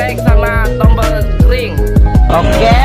like sama tombol ring. Oke.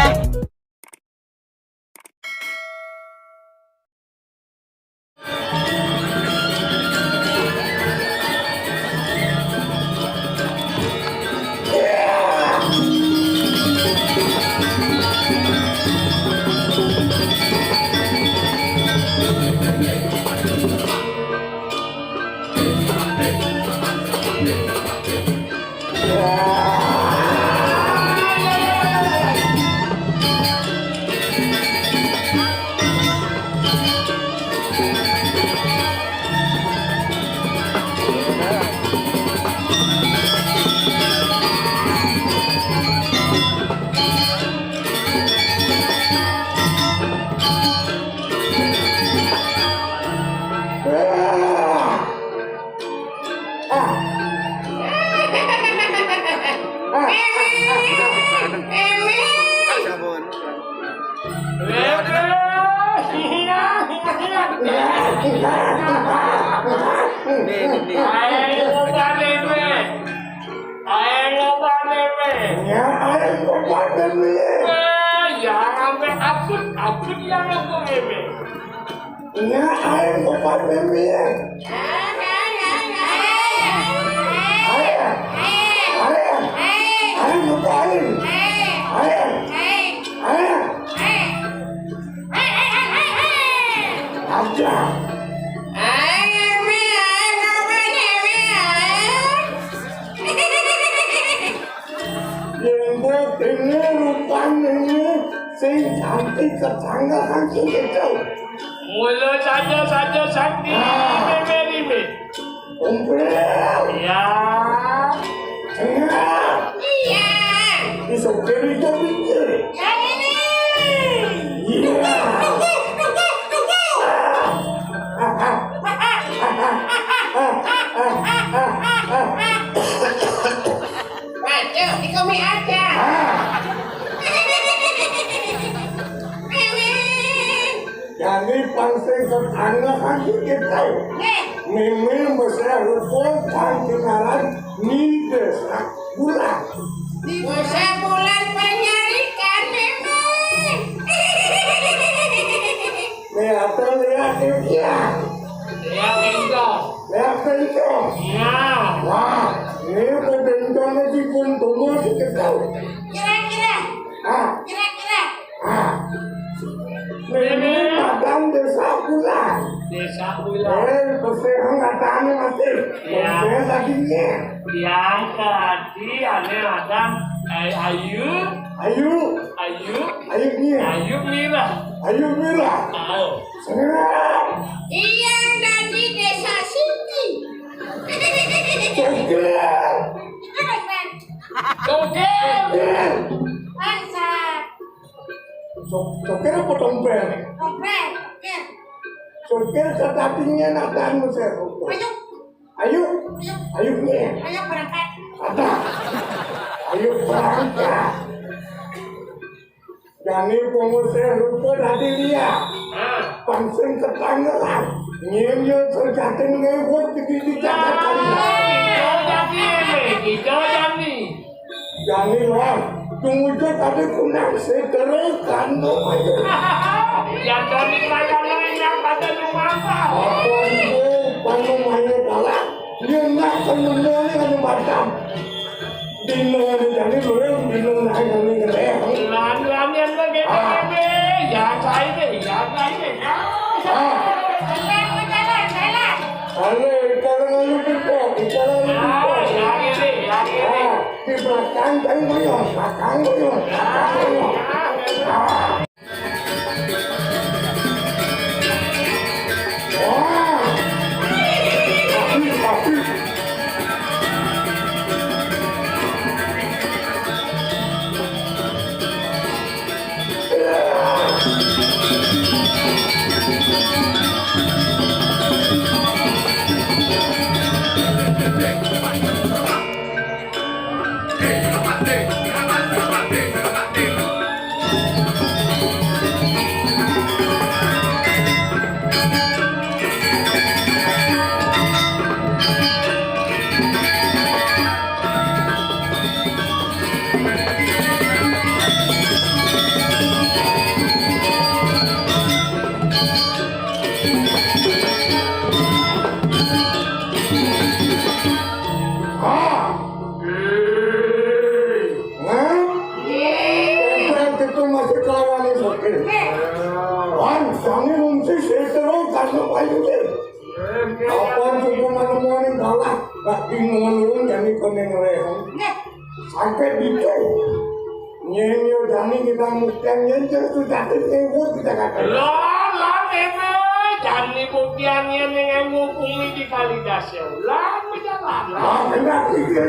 Mulut saja sakti rime. Ya. Iya. Bisa beri pinggir. Ya ini. Iya. Aduh, dikomi aja. Jadi pangsing tetangga kan kita. Memang besar rupon kenalan ni desa bulan. Desa bulan penyarikan memang. Lihat dia. Ya itu. Lihat itu. Ya. Wah, ini kebenciannya si pun tunggu si kita. Kira-kira. Kira-kira. Memang madam desa bulan. Desa bulan. Besar ngatanya masih. Ya. Besar tadinya. Yang tadi ada Ayu Mira. Ayu Mira. Tahu. Senang. Iya tadi desa Siti. Togel. Angsa. Soker apa tompel? Togel. Soker tetapinya natanu saya. Ayu nih. Ayo berangkat. Ada. Ayo berangkat. Jadi pengusaha rupa tadi dia. Pangsing tetangga. Nyemnya terjatuh ngewot di catatan. Jadi lah. Tunggu tadi kunang sederhana aja. Yang dari layangan yang pada rumah kau. Apa itu panumanya kalah? Dia nak penumanya kan macam. Dino jadi belum dino naik kami kerja. Lan yang begini yang saya deh. Kalau lu pipok, di belakang kan goyong. Tapi. Sangi unsi setero karena payu deh. Apa juga mana yang kalah? Bagi ngelulung jadi koneng rehong. Sampai itu. Nyenyo jani kita mukang nyenyo tu jatuh tewut kita kata. Lo eme, jangan buktiannya dengan ngukumi di Kalidas ya. Lah, berjalan. Ah, benar pikir.